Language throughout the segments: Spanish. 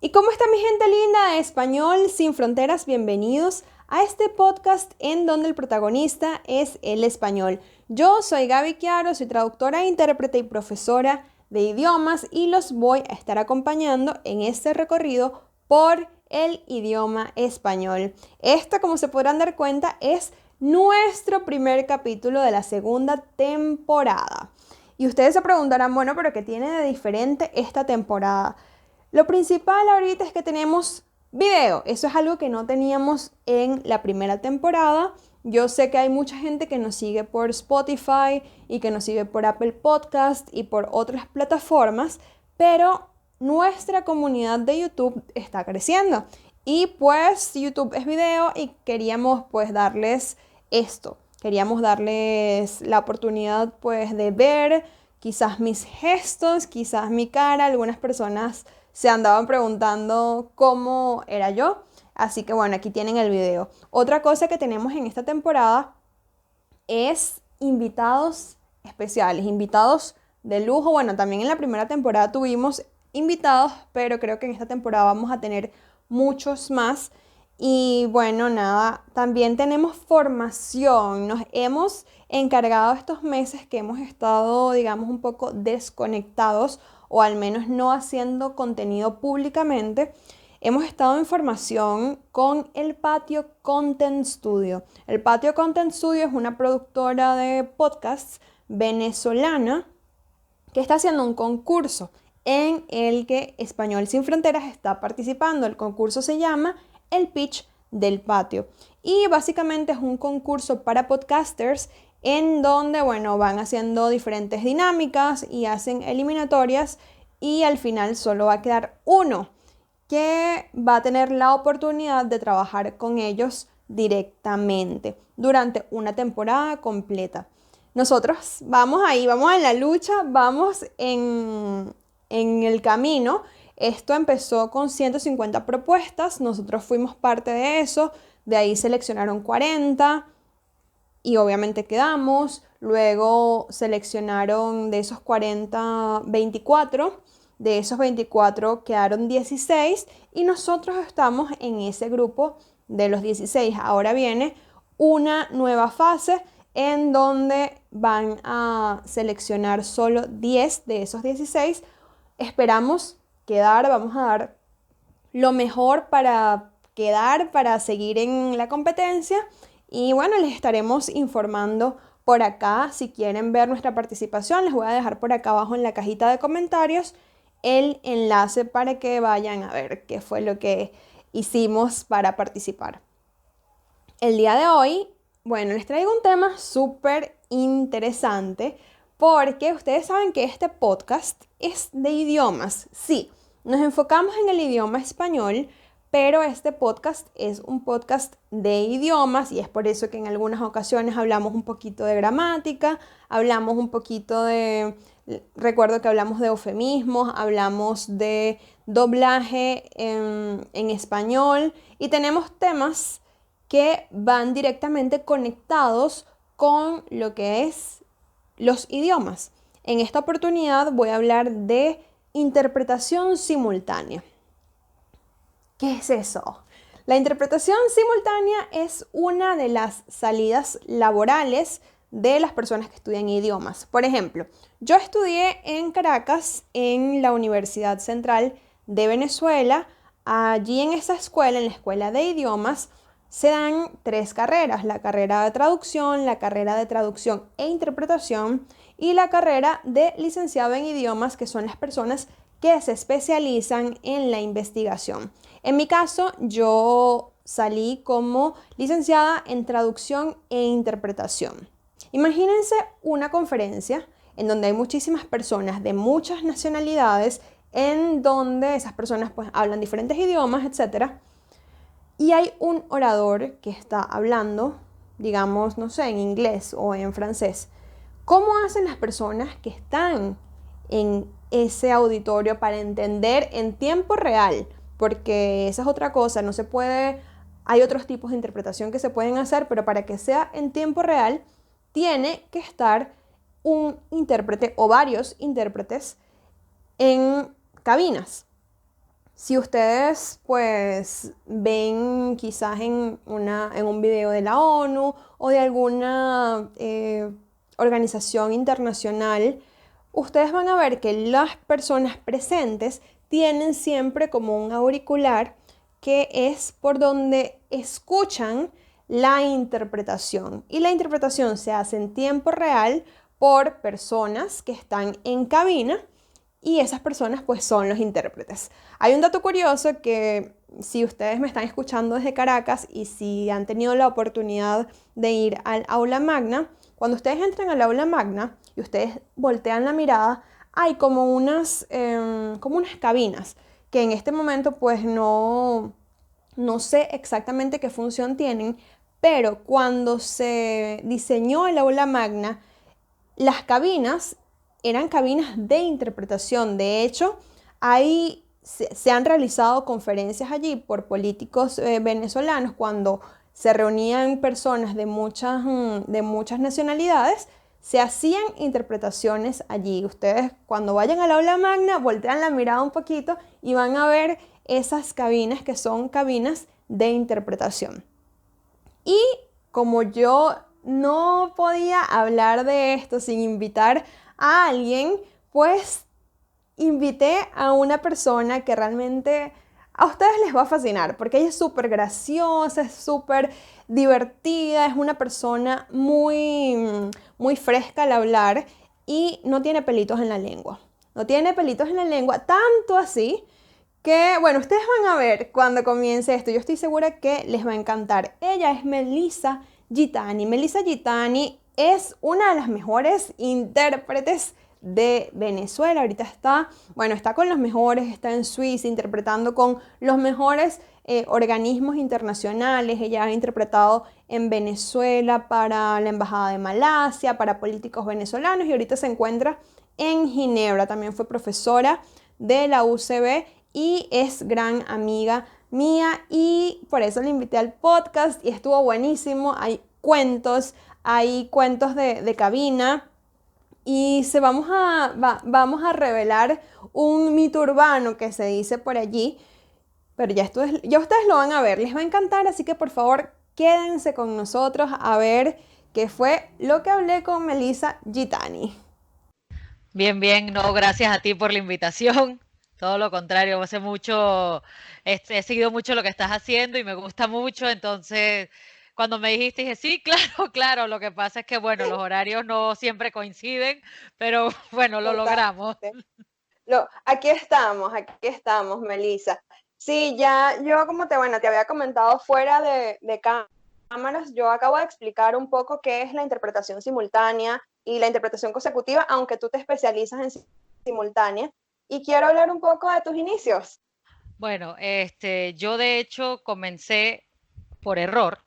¿Y cómo está mi gente linda de Español Sin Fronteras? Bienvenidos a este podcast en donde el protagonista es el español. Yo soy Gaby Chiaro, soy traductora, intérprete y profesora de idiomas y los voy a estar acompañando en este recorrido por el idioma español. Esta, como se podrán dar cuenta, es nuestro primer capítulo de la segunda temporada. Y ustedes se preguntarán, bueno, ¿pero qué tiene de diferente esta temporada? Lo principal ahorita es que tenemos video. Eso es algo que no teníamos en la primera temporada. Yo sé que hay mucha gente que nos sigue por Spotify y que nos sigue por Apple Podcast y por otras plataformas, pero nuestra comunidad de YouTube está creciendo. Y pues YouTube es video y queríamos pues darles esto. Queríamos darles la oportunidad pues de ver quizás mis gestos, quizás mi cara. Algunas personas se andaban preguntando cómo era yo. Así que bueno, aquí tienen el video. Otra cosa que tenemos en esta temporada es invitados especiales, invitados de lujo. Bueno, también en la primera temporada tuvimos invitados, pero creo que en esta temporada vamos a tener muchos más. Y bueno, nada, también tenemos formación. Nos hemos encargado estos meses que hemos estado, digamos, un poco desconectados o al menos no haciendo contenido públicamente. Hemos estado en formación con el Patio Content Studio. El Patio Content Studio es una productora de podcasts venezolana que está haciendo un concurso en el que Español Sin Fronteras está participando. El concurso se llama El Pitch del Patio y básicamente es un concurso para podcasters en donde, bueno, van haciendo diferentes dinámicas y hacen eliminatorias y al final solo va a quedar uno que va a tener la oportunidad de trabajar con ellos directamente durante una temporada completa. Nosotros vamos ahí, vamos en la lucha, vamos en el camino. Esto empezó con 150 propuestas, nosotros fuimos parte de eso, de ahí seleccionaron 40 y obviamente quedamos. Luego seleccionaron de esos 40, 24. De esos 24 quedaron 16 y nosotros estamos en ese grupo de los 16. Ahora viene una nueva fase en donde van a seleccionar solo 10 de esos 16. Esperamos quedar, vamos a dar lo mejor para quedar, para seguir en la competencia. Y bueno, les estaremos informando por acá. Si quieren ver nuestra participación, les voy a dejar por acá abajo en la cajita de comentarios el enlace para que vayan a ver qué fue lo que hicimos para participar. El día de hoy, bueno, les traigo un tema súper interesante porque ustedes saben que este podcast es de idiomas. Sí, nos enfocamos en el idioma español, pero este podcast es un podcast de idiomas y es por eso que en algunas ocasiones hablamos un poquito de gramática, hablamos un poquito de... Recuerdo que hablamos de eufemismos, hablamos de doblaje en español y tenemos temas que van directamente conectados con lo que es los idiomas. En esta oportunidad voy a hablar de interpretación simultánea. ¿Qué es eso? La interpretación simultánea es una de las salidas laborales de las personas que estudian idiomas. Por ejemplo, yo estudié en Caracas, en la Universidad Central de Venezuela. Allí en esa escuela, en la escuela de idiomas, se dan 3 carreras: la carrera de traducción e interpretación y la carrera de licenciado en idiomas, que son las personas que se especializan en la investigación. En mi caso, yo salí como licenciada en traducción e interpretación. Imagínense una conferencia en donde hay muchísimas personas de muchas nacionalidades, en donde esas personas pues hablan diferentes idiomas, etc. Y hay un orador que está hablando, digamos, no sé, en inglés o en francés. ¿Cómo hacen las personas que están en ese auditorio para entender en tiempo real? Porque esa es otra cosa, no se puede, hay otros tipos de interpretación que se pueden hacer, pero para que sea en tiempo real, tiene que estar un intérprete o varios intérpretes en cabinas. Si ustedes pues ven quizás en un video de la ONU o de alguna organización internacional, ustedes van a ver que las personas presentes tienen siempre como un auricular que es por donde escuchan la interpretación. Y la interpretación se hace en tiempo real por personas que están en cabina y esas personas pues son los intérpretes. Hay un dato curioso que si ustedes me están escuchando desde Caracas y si han tenido la oportunidad de ir al aula magna, cuando ustedes entran al aula magna y ustedes voltean la mirada, hay como unas cabinas que en este momento pues no sé exactamente qué función tienen, pero cuando se diseñó el aula magna, las cabinas eran cabinas de interpretación. De hecho, se han realizado conferencias allí por políticos venezolanos cuando se reunían personas de muchas nacionalidades, se hacían interpretaciones allí. Ustedes cuando vayan al aula magna, voltean la mirada un poquito y van a ver esas cabinas que son cabinas de interpretación. Y como yo no podía hablar de esto sin invitar a alguien, pues invité a una persona que realmente a ustedes les va a fascinar, porque ella es súper graciosa, es súper divertida, es una persona muy fresca al hablar y no tiene pelitos en la lengua. No tiene pelitos en la lengua, tanto así que, bueno, ustedes van a ver cuando comience esto. Yo estoy segura que les va a encantar. Ella es Melissa Gitani. Melissa Gitani es una de las mejores intérpretes de Venezuela. Ahorita está con los mejores, está en Suiza interpretando con los mejores organismos internacionales. Ella ha interpretado en Venezuela para la Embajada de Malasia, para políticos venezolanos y ahorita se encuentra en Ginebra. También fue profesora de la UCB y es gran amiga mía y por eso la invité al podcast y estuvo buenísimo. Hay cuentos de cabina y vamos a revelar un mito urbano que se dice por allí, pero ya ustedes lo van a ver, les va a encantar, así que por favor quédense con nosotros a ver qué fue lo que hablé con Melissa Gitani. Bien, bien, no, gracias a ti por la invitación. Todo lo contrario, hace mucho, he seguido mucho lo que estás haciendo y me gusta mucho. Entonces, cuando me dijiste, dije, sí, claro, claro. Lo que pasa es que, bueno, los horarios no siempre coinciden, pero bueno, lo logramos. Totalmente. Aquí estamos, Melissa. Sí, yo bueno, te había comentado fuera de cámaras, yo acabo de explicar un poco qué es la interpretación simultánea y la interpretación consecutiva, aunque tú te especializas en simultánea. Y quiero hablar un poco de tus inicios. Bueno, yo de hecho comencé por error.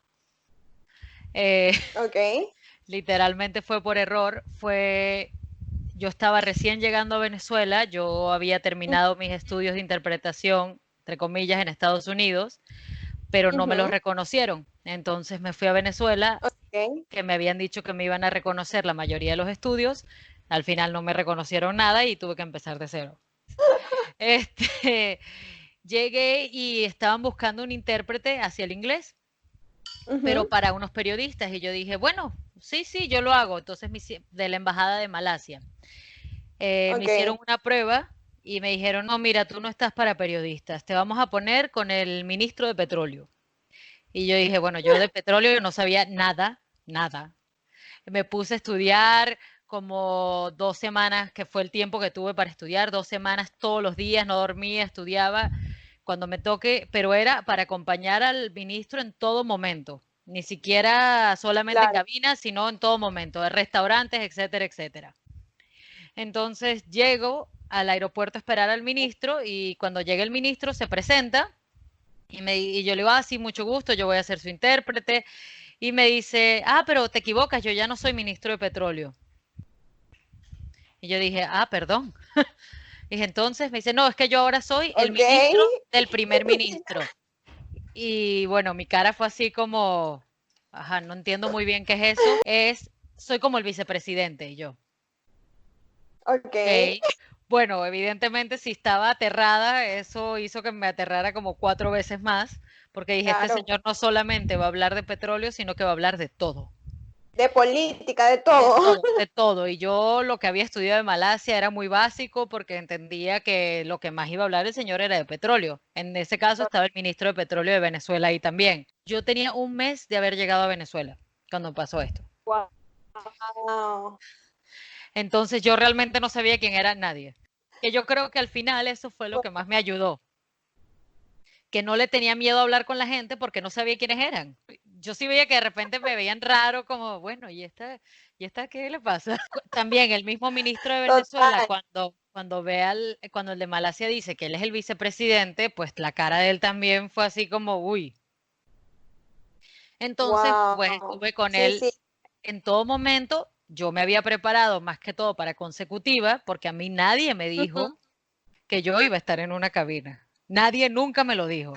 eh, ¿Ok? Literalmente fue por error. Yo estaba recién llegando a Venezuela, yo había terminado mis estudios de interpretación, entre comillas, en Estados Unidos, pero no me los Ujú. reconocieron. Entonces me fui a Venezuela, Ok. que me habían dicho que me iban a reconocer la mayoría de los estudios. Al final no me reconocieron nada y tuve que empezar de cero. Este, Llegué y estaban buscando un intérprete hacia el inglés, pero Ujú. para unos periodistas. Y yo dije, bueno, sí, sí, yo lo hago. Entonces, de la Embajada de Malasia. Me hicieron Ok. una prueba y me dijeron, no, mira, tú no estás para periodistas, te vamos a poner con el ministro de petróleo. Y yo dije, bueno, yo de petróleo no sabía nada, nada. Me puse a estudiar como 2 semanas, que fue el tiempo que tuve para estudiar, 2 semanas todos los días, no dormía, estudiaba cuando me toque, pero era para acompañar al ministro en todo momento, ni siquiera solamente en Claro. cabina, sino en todo momento, de restaurantes, etcétera, etcétera. Entonces llego al aeropuerto a esperar al ministro y cuando llega el ministro se presenta y yo le digo, ah, sí, mucho gusto, yo voy a ser su intérprete. Y me dice, ah, pero te equivocas, yo ya no soy ministro de petróleo. Y yo dije, ah, perdón. Dije, entonces me dice, no, es que yo ahora soy el Ok. ministro del primer ministro. Y bueno, mi cara fue así como, ajá, no entiendo muy bien qué es eso. Soy como el vicepresidente y yo. Ok, Ok. Bueno, evidentemente si estaba aterrada, eso hizo que me aterrara como 4 veces más, porque dije, este claro. señor no solamente va a hablar de petróleo, sino que va a hablar de todo. De política, de De todo. todo, de todo. Y yo lo que había estudiado en Malasia era muy básico porque entendía que lo que más iba a hablar el señor era de petróleo. En ese caso estaba el ministro de Petróleo de Venezuela ahí también. Yo tenía un mes de haber llegado a Venezuela cuando pasó esto. Wow. Entonces yo realmente no sabía quién era nadie. Que yo creo que al final eso fue lo que más me ayudó. Que no le tenía miedo a hablar con la gente porque no sabía quiénes eran. Yo sí veía que de repente me veían raro, como, bueno, ¿y esta qué le pasa? También el mismo ministro de Venezuela, Total. cuando el de Malasia dice que él es el vicepresidente, pues la cara de él también fue así como, uy. Entonces, pues Wow. estuve con Sí, él sí. en todo momento. Yo me había preparado más que todo para consecutiva, porque a mí nadie me Ujú. dijo que yo iba a estar en una cabina. Nadie nunca me lo dijo.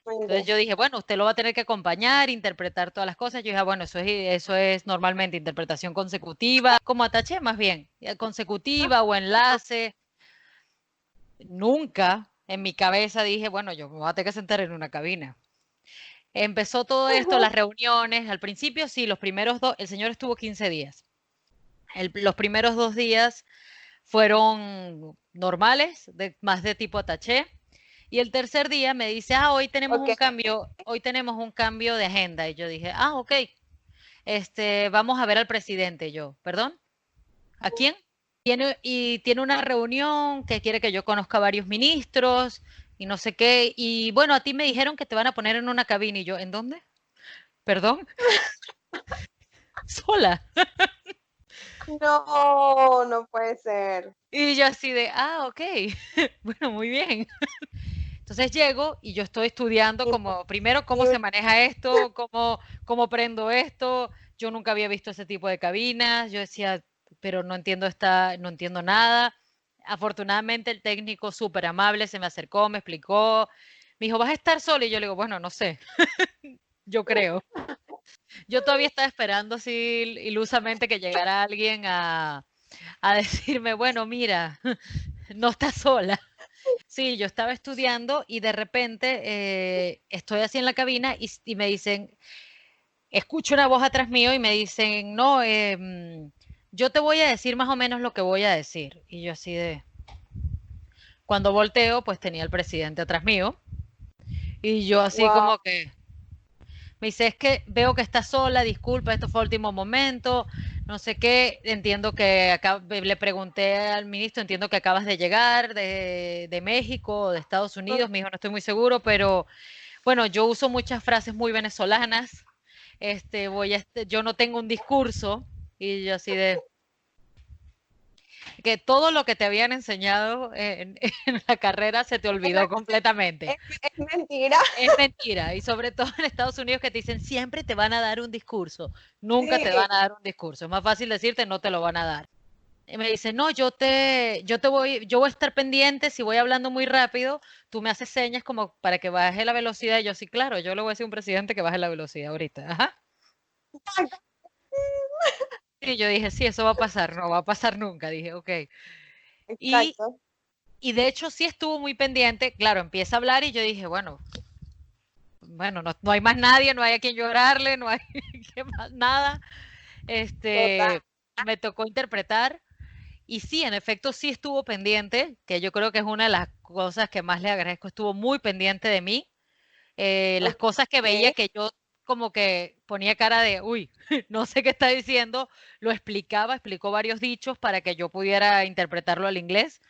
Entonces Exactamente. yo dije, bueno, usted lo va a tener que acompañar, interpretar todas las cosas. Yo dije, bueno, eso es normalmente interpretación consecutiva, como ataché más bien, consecutiva o enlace. Nunca en mi cabeza dije, bueno, yo me voy a tener que sentar en una cabina. Empezó todo esto, las reuniones. Al principio sí, los primeros dos, el señor estuvo 15 días. Los primeros 2 días fueron normales, más de tipo ataché. Y el tercer día me dice, Ok. hoy tenemos un cambio de agenda. Y yo dije, ok, vamos a ver al presidente. Y yo, ¿perdón? ¿A quién? Tiene una reunión que quiere que yo conozca a varios ministros y no sé qué. Y bueno, a ti me dijeron que te van a poner en una cabina. Y yo, ¿en dónde? ¿Perdón? Sola. No, no puede ser. Y yo así de, ok, bueno, muy bien. Entonces llego y yo estoy estudiando como, primero, cómo se Imposible. maneja esto, cómo prendo esto. Yo nunca había visto ese tipo de cabinas. Yo decía, pero no entiendo nada. Afortunadamente el técnico súper amable se me acercó, me explicó. Me dijo, ¿vas a estar solo? Y yo le digo, bueno, no sé, yo creo. Yo todavía estaba esperando así ilusamente que llegara alguien a decirme, bueno, mira, no estás sola. Sí, yo estaba estudiando y de repente estoy así en la cabina y me dicen, escucho una voz atrás mío y me dicen, no, yo te voy a decir más o menos lo que voy a decir. Y yo así de, cuando volteo, pues tenía el presidente atrás mío y yo así Wow. como que, me dice, es que veo que estás sola, disculpa, esto fue último momento, no sé qué, entiendo que le pregunté al ministro, entiendo que acabas de llegar de México o de Estados Unidos, me dijo, no estoy muy seguro, pero bueno, yo uso muchas frases muy venezolanas, yo no tengo un discurso, y yo así de, que todo lo que te habían enseñado en la carrera se te Es, ver- olvidó completamente. es mentira. Es mentira, y sobre todo en Estados Unidos que te dicen siempre te van a dar un discurso, nunca te Sí. van a dar un discurso, es más fácil decirte no te lo van a dar. Y me dice, no, yo voy a estar pendiente, si voy hablando muy rápido, tú me haces señas como para que baje la velocidad, y yo sí, claro, yo le voy a decir a un presidente que baje la velocidad ahorita, ajá. Exacto. Y yo dije, sí, eso va a pasar, no va a pasar nunca, dije, ok. Y, Exacto. y de hecho sí estuvo muy pendiente, claro, empieza a hablar y yo dije, bueno, no hay más nadie, no hay a quien llorarle, no hay que más nada. Total. Este, me tocó interpretar y sí, en efecto sí estuvo pendiente, que yo creo que es una de las cosas que más le agradezco, estuvo muy pendiente de mí. Las cosas que veía Ok. que yo como que ponía cara de, uy, no sé qué está diciendo, lo explicó varios dichos para que yo pudiera interpretarlo al inglés,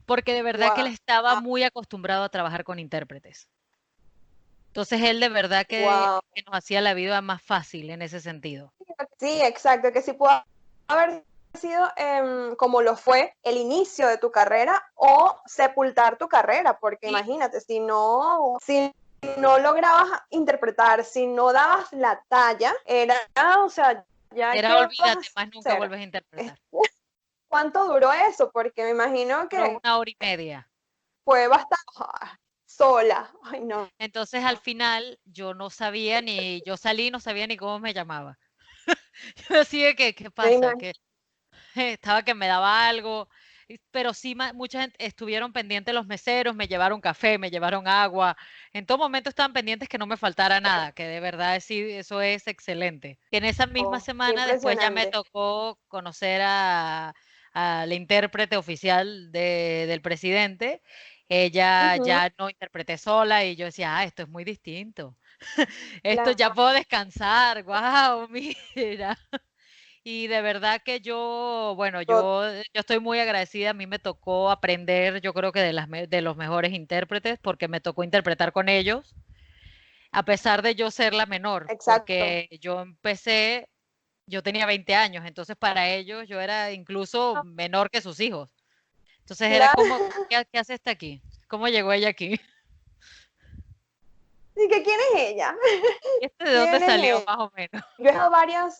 porque de verdad que él Wow. estaba muy acostumbrado a trabajar con intérpretes. Entonces él de verdad Wow. que nos hacía la vida más fácil en ese sentido. Sí, exacto, que sí pudo haber sido como lo fue el inicio de tu carrera o sepultar tu carrera, porque Sí, imagínate, si no lograbas interpretar, si no dabas la talla, era, o sea, ya, era ¿qué vas olvídate, más a nunca hacer? vuelves a interpretar. ¿Cuánto duró eso? Porque me imagino Duró que 1 hora y media. fue bastante sola. Ay, no. Entonces al final yo no sabía yo salí y no sabía ni cómo me llamaba. Yo decía que, ¿qué Me pasa? imagino. estaba que me daba algo, pero sí mucha gente estuvieron pendientes los meseros, me llevaron café, me llevaron agua, en todo momento estaban pendientes que no me faltara nada, que de verdad sí, eso es excelente. En esa misma Oh, qué semana después ya me impresionante. tocó conocer al intérprete oficial del presidente. Ella Ujú, ya no interpreté sola y yo decía, esto es muy distinto. Esto ya claro. puedo descansar, wow, mira. Y de verdad que yo, bueno, yo estoy muy agradecida. A mí me tocó aprender, yo creo que de los mejores intérpretes, porque me tocó interpretar con ellos, a pesar de yo ser la menor, Exacto. porque yo tenía 20 años, entonces para ellos yo era incluso Ah, menor que sus hijos. Entonces era claro. como, ¿qué hace esta aquí? ¿Cómo llegó ella aquí? ¿Y que quién es ella? ¿De dónde ¿Quién es salió ella? más o menos? Yo he dado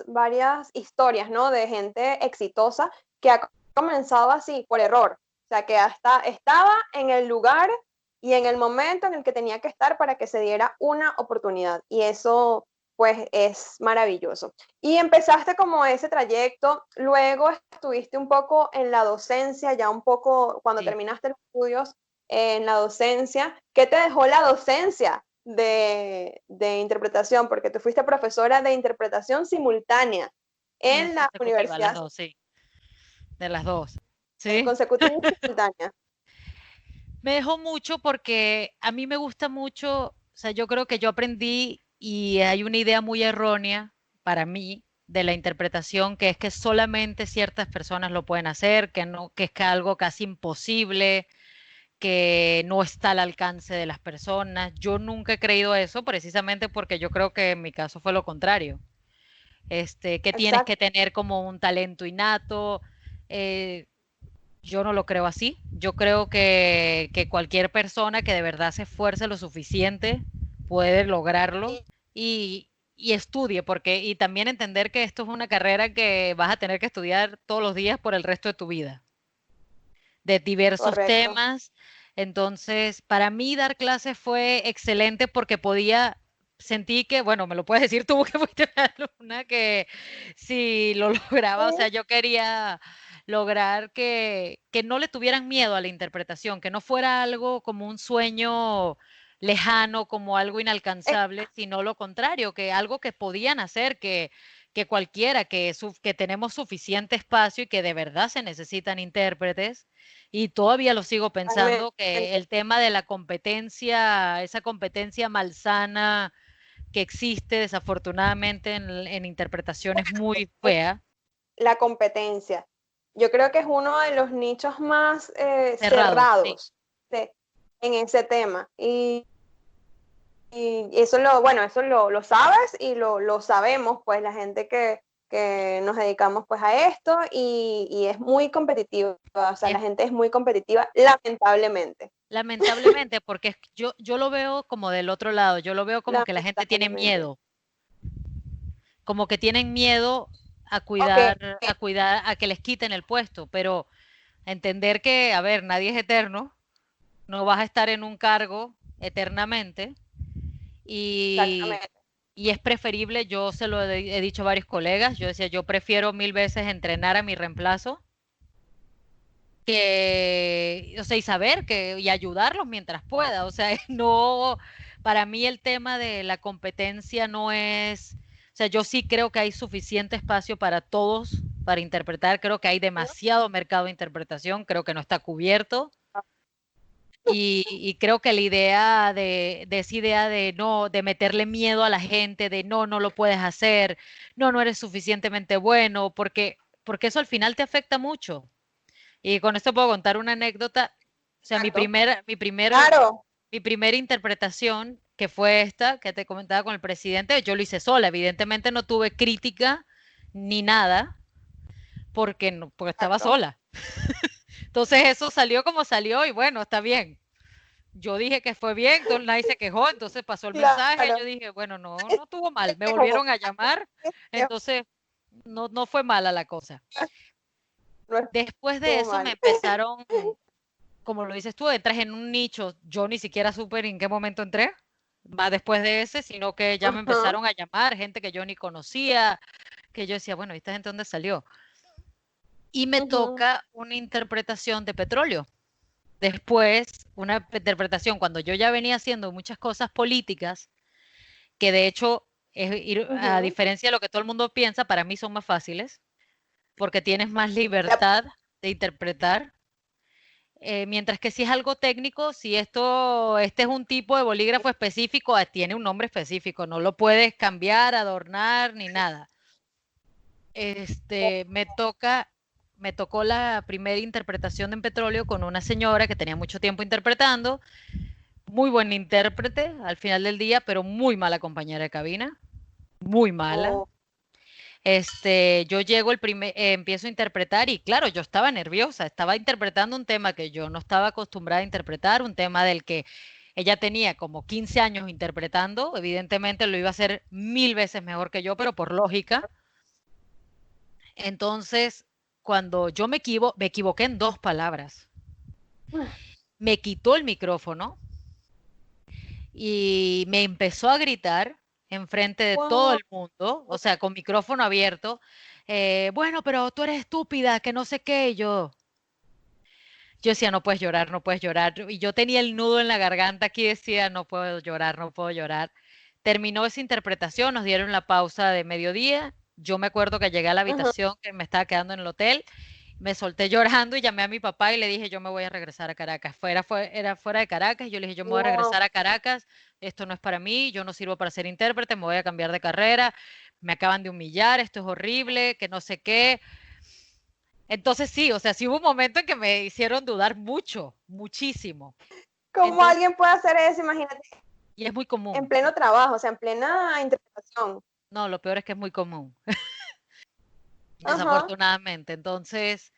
varias historias, ¿no? De gente exitosa que ha comenzado así, por error. O sea, que hasta estaba en el lugar y en el momento en el que tenía que estar para que se diera una oportunidad. Y eso, pues, es maravilloso. Y empezaste como ese trayecto, luego estuviste un poco en la docencia, ya un poco cuando Sí. terminaste los estudios en la docencia. ¿Qué te dejó la docencia de interpretación? Porque tú fuiste profesora de interpretación simultánea en la Consecutiva, las universidad, dos, sí, de las dos. Sí. consecutiva y simultánea. Me dejó mucho porque a mí me gusta mucho, o sea, yo creo que yo aprendí y hay una idea muy errónea para mí de la interpretación, que es que solamente ciertas personas lo pueden hacer, que no, que es algo casi imposible, que no está al alcance de las personas. Yo nunca he creído eso, precisamente porque yo creo que en mi caso fue lo contrario. Que tienes que Exacto. tener como un talento innato. eh, yo no lo creo así. Yo creo que cualquier persona que de verdad se esfuerce lo suficiente puede lograrlo y estudie, y también entender que esto es una carrera que vas a tener que estudiar todos los días por el resto de tu vida, de diversos Correcto. temas. Entonces, para mí dar clases fue excelente porque podía, sentí que, bueno, me lo puedes decir tú que fuiste una alumna, que si lo lograba, o sea, yo quería lograr que no le tuvieran miedo a la interpretación, que no fuera algo como un sueño lejano, como algo Eh, inalcanzable, sino lo contrario, que algo que podían hacer, que cualquiera, que tenemos suficiente espacio y que de verdad se necesitan intérpretes. Y todavía lo sigo pensando, que Totalmente. el tema de la competencia, esa competencia malsana que existe desafortunadamente en interpretación es muy fea, La competencia. Yo creo que es uno de los nichos más cerrado, sí. cerrados de- en ese tema. Y eso bueno, eso lo sabes y lo sabemos, pues la gente que nos dedicamos pues a esto y es muy competitiva, o sea, Es la gente es muy competitiva, lamentablemente, lamentablemente, porque yo lo veo como del otro lado, yo lo veo como que la gente tiene lamentablemente. miedo, como que tienen miedo Ok, a cuidar, a que les quiten el puesto, pero entender que, a ver, nadie es eterno, no vas a estar en un cargo eternamente y, exactamente. y es preferible, yo se lo he dicho a varios colegas, yo decía, yo prefiero mil veces entrenar a mi reemplazo que, o sea, y saber y ayudarlos mientras pueda, o sea, no, para mí el tema de la competencia no es, o sea, yo sí creo que hay suficiente espacio para todos para interpretar, creo que hay demasiado mercado de interpretación, creo que no está cubierto. Y creo que la idea de esa idea de no, de meterle miedo a la gente, de no, no lo puedes hacer, no, no eres suficientemente bueno, porque eso al final te afecta mucho. Y con esto puedo contar una anécdota. O sea, Exacto. Claro, mi primera interpretación, que fue esta, que te comentaba con el presidente, yo lo hice sola. Evidentemente no tuve crítica ni nada, porque, no, porque estaba exacto. sola. Entonces eso salió como salió y bueno, está bien. Yo dije que fue bien, entonces nadie se quejó, entonces pasó el mensaje, yo Claro. dije, bueno, no, no estuvo mal, me Como, volvieron a llamar, entonces no, no fue mala la cosa. no Después de estuvo eso me mal. empezaron, como lo dices tú, entras en un nicho, yo ni siquiera supe en qué momento entré, va después de ese, sino que ya me Ajá. empezaron a llamar gente que yo ni conocía, que yo decía, bueno, ¿esta gente dónde salió? y me Ujú. toca una interpretación de petróleo. Después, una interpretación cuando yo ya venía haciendo muchas cosas políticas, que de hecho, a Ujú. diferencia de lo que todo el mundo piensa, para mí son más fáciles, porque tienes más Ya, libertad de interpretar. Mientras que si es algo técnico, si este es un tipo de bolígrafo específico, tiene un nombre específico, no lo puedes cambiar, adornar ni nada. Me tocó la primera interpretación en petróleo con una señora que tenía mucho tiempo interpretando, muy buen intérprete al final del día, pero muy mala compañera de cabina, muy mala. o- Yo llego empiezo a interpretar y claro, yo estaba nerviosa, estaba interpretando un tema que yo no estaba acostumbrada a interpretar, un tema del que ella tenía como 15 años interpretando, evidentemente lo iba a hacer 1000 veces mejor que yo, pero por lógica. Entonces, cuando yo me equivoqué en 2 palabras. Me quitó el micrófono y me empezó a gritar enfrente de todo Wow. el mundo, o sea, con micrófono abierto, bueno, pero tú eres estúpida, que no sé qué, y yo decía, no puedes llorar, no puedes llorar, y yo tenía el nudo en la garganta aquí, decía, no puedo llorar, no puedo llorar. Terminó esa interpretación, nos dieron la pausa de mediodía, yo me acuerdo que llegué a la Ujú. habitación que me estaba quedando en el hotel, me solté llorando y llamé a mi papá y le dije, yo me voy a regresar a Caracas. Era fuera de Caracas y yo le dije, yo me voy a Wow. regresar a Caracas, esto no es para mí, yo no sirvo para ser intérprete, me voy a cambiar de carrera, me acaban de humillar, esto es horrible, que no sé qué. Entonces sí, o sea, sí hubo un momento en que me hicieron dudar mucho, muchísimo. ¿Cómo Entonces, alguien puede hacer eso? Imagínate, y es muy en común. pleno trabajo, o sea, en plena interpretación. No, lo peor es que es muy común, Ajá. desafortunadamente. Entonces,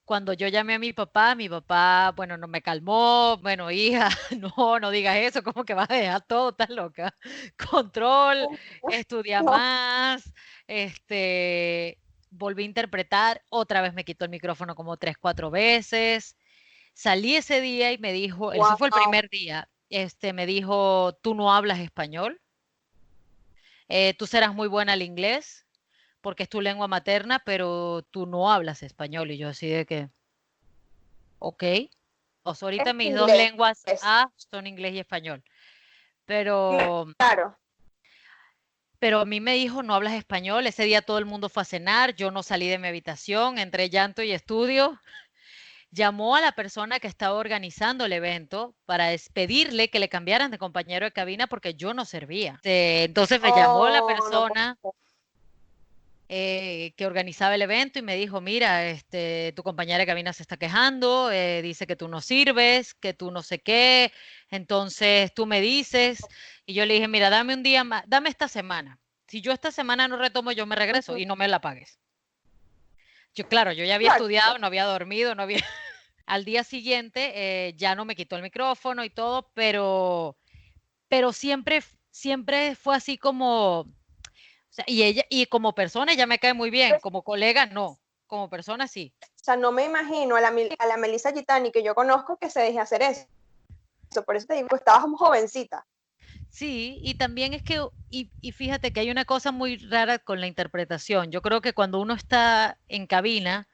cuando yo llamé a mi papá, bueno, no me calmó, bueno, hija, no, no digas eso, como que vas a dejar todo, estás loca. Control, estudia No, más, volví a interpretar, otra vez me quitó el micrófono como 3, 4 veces. Salí ese día y me dijo, ese fue el wow. primer día, me dijo, tú no hablas español, tú serás muy buena al inglés, porque es tu lengua materna, pero tú no hablas español. Y yo así de que, ok. O sea, Es ahorita mis dos inglés. lenguas A son inglés y español. Pero, Claro. pero a mí me dijo, no hablas español. Ese día todo el mundo fue a cenar. Yo no salí de mi habitación, entre llanto y estudio. Llamó a la persona que estaba organizando el evento para despedirle que le cambiaran de compañero de cabina porque yo no servía. Entonces me llamó la Oh, no puedo. persona que organizaba el evento y me dijo, mira, tu compañera de cabina se está quejando, dice que tú no sirves, que tú no sé qué, entonces tú me dices, y yo le dije, mira, dame un día más, dame esta semana. Si yo esta semana no retomo, yo me regreso Ujú. y no me la pagues. Yo, claro, yo ya había Exacto. estudiado, no había dormido, no había... Al día siguiente ya no me quitó el micrófono y todo, pero siempre fue así como, o sea, y ella, y como persona ella me cae muy bien, como colega no, como persona sí. O sea, no me imagino a la Melissa Gitani que yo conozco que se deje hacer eso. Por eso te digo, estabas muy jovencita. Sí, y también es que, y fíjate que hay una cosa muy rara con la interpretación. Yo creo que cuando uno está en cabina,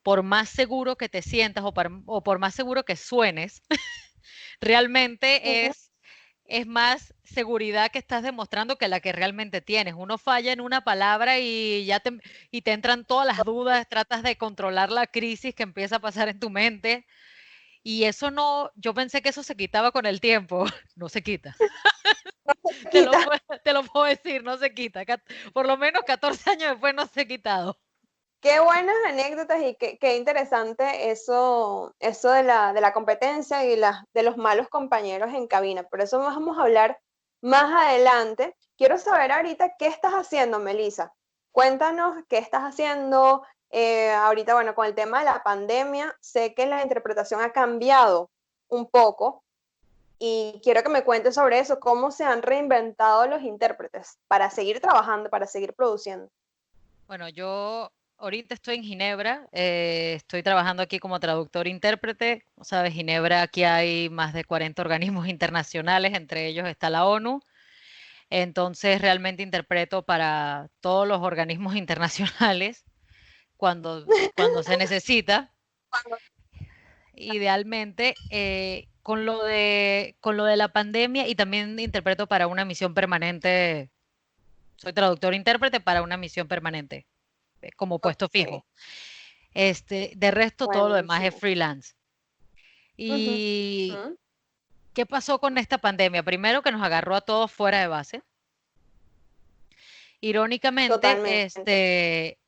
por más seguro que te sientas o por más seguro que suenes, realmente Ujú. es más seguridad que estás demostrando que la que realmente tienes. Uno falla en una palabra y te entran todas las dudas, tratas de controlar la crisis que empieza a pasar en tu mente. Y eso no, yo pensé que eso se quitaba con el tiempo, no se quita. Te lo, Quita. te lo puedo decir, no se quita. Por lo menos 14 años después no se ha quitado. Qué buenas anécdotas y qué interesante eso de la competencia y de los malos compañeros en cabina. Por eso vamos a hablar más adelante. Quiero saber ahorita qué estás haciendo, Melissa. Cuéntanos qué estás haciendo. Ahorita, bueno, con el tema de la pandemia, sé que la interpretación ha cambiado un poco y quiero que me cuentes sobre eso, cómo se han reinventado los intérpretes para seguir trabajando, para seguir produciendo. Bueno, yo ahorita estoy en Ginebra, estoy trabajando aquí como traductor-intérprete. Sabes, Ginebra, aquí hay más de 40 organismos internacionales, entre ellos está la ONU. Entonces, realmente interpreto para todos los organismos internacionales. cuando se necesita. Idealmente, con lo de la pandemia, y también interpreto para una misión permanente, soy traductor-intérprete para una misión permanente, como puesto Ok, fijo. De resto, todo lo demás es buenísimo. freelance. Ujú, ¿Y ujú, qué pasó con esta pandemia? Primero que nos agarró a todos fuera de base. Irónicamente, totalmente.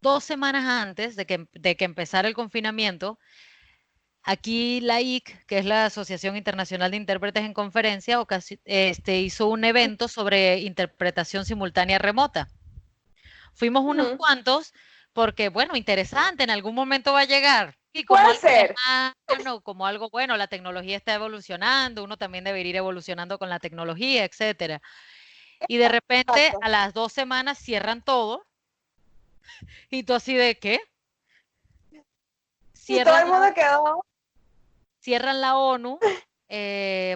2 semanas antes de que empezara el confinamiento, aquí la IC, que es la Asociación Internacional de Intérpretes en Conferencia, hizo un evento sobre interpretación simultánea remota. Fuimos unos Ujú. cuantos porque, bueno, interesante, en algún momento va a llegar. Y como Puede algo ser. lejano, como algo bueno, la tecnología está evolucionando, uno también debería ir evolucionando con la tecnología, etcétera. Y de repente, Exacto. a las 2 semanas cierran todo, y tú así de ¿qué? Y todo Cierran el mundo quedó. cierran la ONU,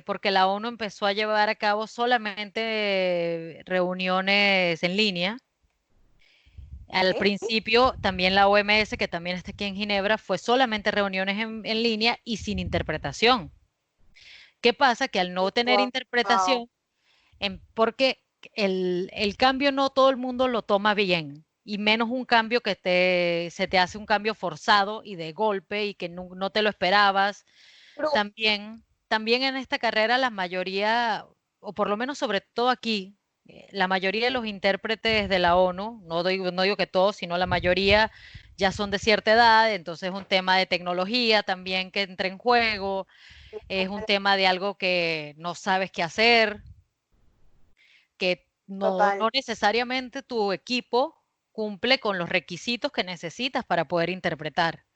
porque la ONU empezó a llevar a cabo solamente reuniones en línea. Al Ok. principio, también la OMS, que también está aquí en Ginebra, fue solamente reuniones en línea y sin interpretación. ¿Qué pasa? Que al no tener Wow. interpretación, porque el cambio no todo el mundo lo toma bien, y menos un cambio que se te hace un cambio forzado y de golpe y que no te lo esperabas. También en esta carrera la mayoría, o por lo menos sobre todo aquí, la mayoría de los intérpretes de la ONU, no digo que todos, sino la mayoría ya son de cierta edad, entonces es un tema de tecnología también que entra en juego, es un tema de algo que no sabes qué hacer, que no Total. necesariamente tu equipo cumple con los requisitos que necesitas para poder interpretar,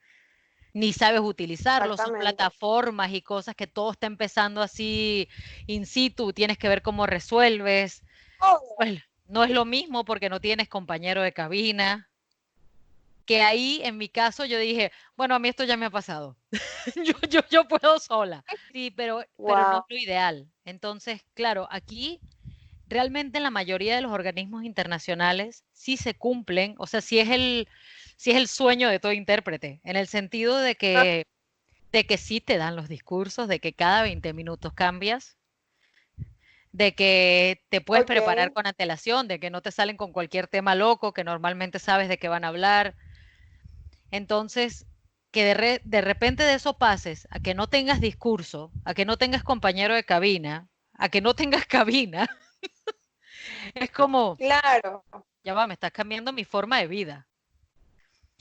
ni sabes utilizarlos, son Exactamente. plataformas y cosas que todo está empezando así in situ, tienes que ver cómo resuelves. Oh, Pues no es lo mismo porque no tienes compañero de cabina, que ahí en mi caso yo dije, bueno, a mí esto ya me ha pasado, yo puedo sola. Sí, pero no es wow. lo ideal. Entonces, claro, aquí realmente en la mayoría de los organismos internacionales sí se cumplen, o sea, sí es el sueño de todo intérprete, en el sentido de que sí te dan los discursos, de que cada 20 minutos cambias, de que te puedes Ok. preparar con antelación, de que no te salen con cualquier tema loco, que normalmente sabes de qué van a hablar. Entonces, que de repente de eso pases a que no tengas discurso, a que no tengas compañero de cabina, a que no tengas cabina, es como, Claro. ya va, me estás cambiando mi forma de vida.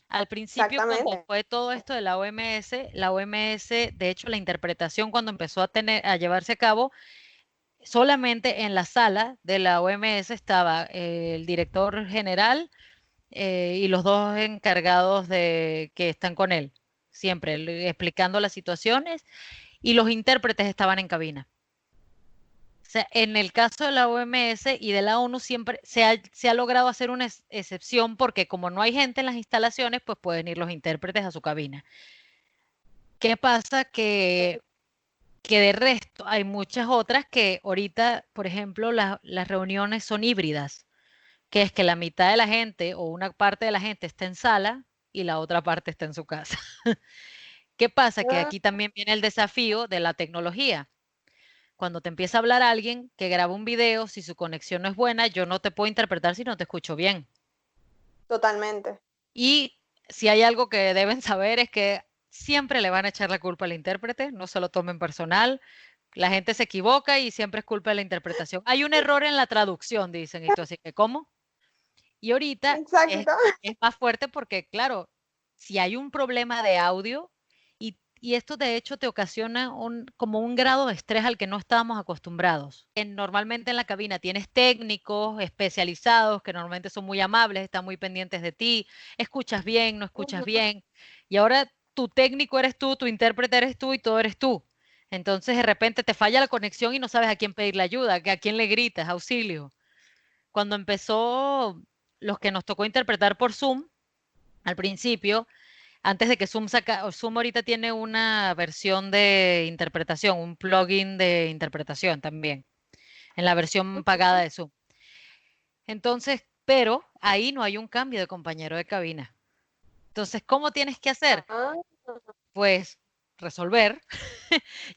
Al principio, cuando Exactamente. fue todo esto de la OMS, de hecho, la interpretación cuando empezó a llevarse a cabo, solamente en la sala de la OMS estaba el director general, y los dos encargados de que están con él, siempre explicando las situaciones, y los intérpretes estaban en cabina. O sea, en el caso de la OMS y de la ONU siempre se ha logrado hacer una excepción porque como no hay gente en las instalaciones, pues pueden ir los intérpretes a su cabina. ¿Qué pasa? Que de resto hay muchas otras que ahorita, por ejemplo, las reuniones son híbridas, que es que la mitad de la gente o una parte de la gente está en sala y la otra parte está en su casa. ¿Qué pasa? Que Ah, aquí también viene el desafío de la tecnología. Cuando te empieza a hablar alguien que graba un video, si su conexión no es buena, yo no te puedo interpretar si no te escucho bien. totalmente. Y si hay algo que deben saber es que siempre le van a echar la culpa al intérprete, no se lo tomen personal. La gente se equivoca y siempre es culpa de la interpretación. Hay un error en la traducción, dicen, y tú así que, ¿cómo? Y ahorita es, Exacto. es más fuerte porque, claro, si hay un problema de audio, y esto de hecho te ocasiona como un grado de estrés al que no estábamos acostumbrados. Normalmente en la cabina tienes técnicos especializados que normalmente son muy amables, están muy pendientes de ti, escuchas bien, no escuchas Ujú. bien, y ahora tu técnico eres tú, tu intérprete eres tú y todo eres tú. Entonces de repente te falla la conexión y no sabes a quién pedirle ayuda, a quién le gritas, auxilio. Cuando empezó los que nos tocó interpretar por Zoom, al principio, antes de que Zoom ahorita tiene una versión de interpretación, un plugin de interpretación también, en la versión pagada de Zoom. Entonces, pero ahí no hay un cambio de compañero de cabina. Entonces, ¿cómo tienes que hacer? Ah, Pues resolver.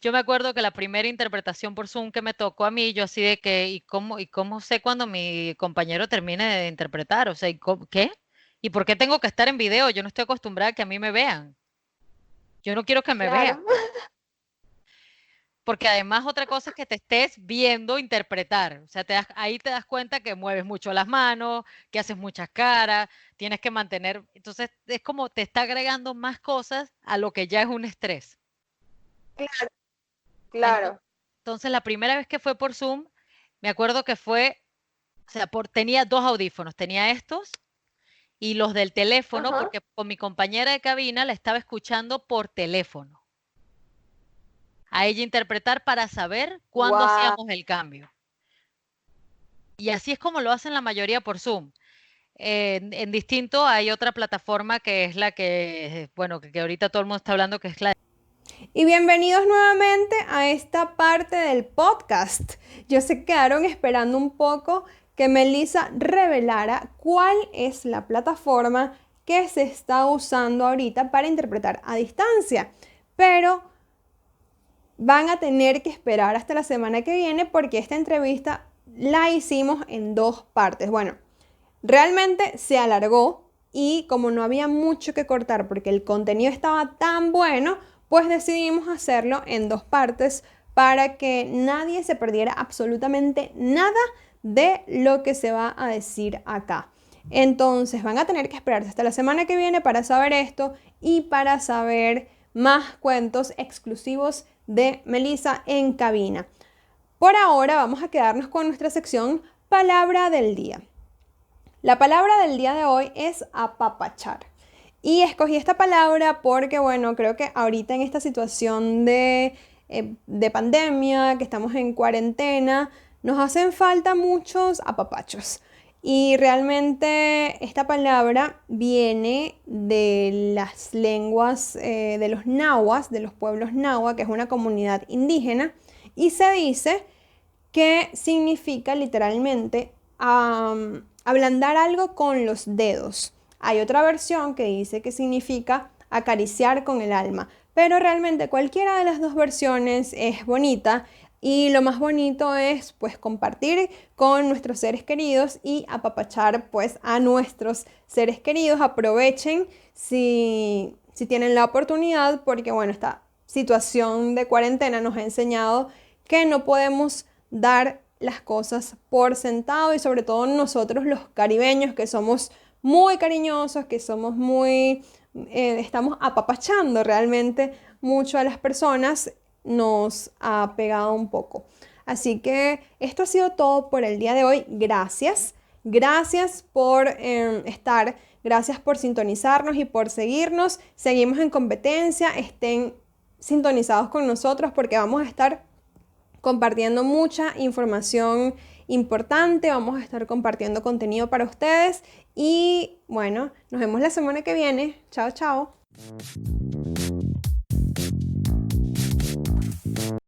Yo me acuerdo que la primera interpretación por Zoom que me tocó a mí, yo así de que, ¿y cómo sé cuando mi compañero termine de interpretar? O sea, ¿qué? ¿Y por qué tengo que estar en video? Yo no estoy acostumbrada a que a mí me vean. Yo no quiero que me vean. claro, Porque además otra cosa es que te estés viendo interpretar. O sea, ahí te das cuenta que mueves mucho las manos, que haces muchas caras, tienes que mantener. Entonces, es como te está agregando más cosas a lo que ya es un estrés. claro, Ento- claro. Entonces, la primera vez que fue por Zoom, me acuerdo que fue, o sea, tenía dos audífonos, tenía estos y los del teléfono, Ajá. porque con mi compañera de cabina la estaba escuchando por teléfono, a ella interpretar para saber cuándo Wow. hacíamos el cambio. Y así es como lo hacen la mayoría por Zoom. En distinto hay otra plataforma que es la que, bueno, que ahorita todo el mundo está hablando, que es la... Y bienvenidos nuevamente a esta parte del podcast. Yo se quedaron esperando un poco que Melissa revelara cuál es la plataforma que se está usando ahorita para interpretar a distancia. Pero van a tener que esperar hasta la semana que viene porque esta entrevista la hicimos en dos partes. Bueno, realmente se alargó y como no había mucho que cortar porque el contenido estaba tan bueno, pues decidimos hacerlo en dos partes para que nadie se perdiera absolutamente nada de lo que se va a decir acá. Entonces van a tener que esperarse hasta la semana que viene para saber esto y para saber más cuentos exclusivos de Melissa en cabina. Por ahora vamos a quedarnos con nuestra sección Palabra del Día. La palabra del día de hoy es apapachar. Y escogí esta palabra porque, bueno, creo que ahorita en esta situación de pandemia, que estamos en cuarentena, nos hacen falta muchos apapachos. Y realmente esta palabra viene de las lenguas de los nahuas, de los pueblos nahua, que es una comunidad indígena, y se dice que significa literalmente ablandar algo con los dedos. Hay otra versión que dice que significa acariciar con el alma, pero realmente cualquiera de las dos versiones es bonita y lo más bonito es pues compartir con nuestros seres queridos y apapachar pues a nuestros seres queridos. Aprovechen si tienen la oportunidad porque bueno, esta situación de cuarentena nos ha enseñado que no podemos dar las cosas por sentado y sobre todo nosotros los caribeños que somos muy cariñosos, que somos muy, estamos apapachando realmente mucho a las personas, nos ha pegado un poco. Así que esto ha sido todo por el día de hoy. Gracias. Gracias por estar, gracias por sintonizarnos y por seguirnos. Seguimos en competencia. Estén sintonizados con nosotros porque vamos a estar compartiendo mucha información importante, vamos a estar compartiendo contenido para ustedes y bueno, nos vemos la semana que viene. Chao, chao.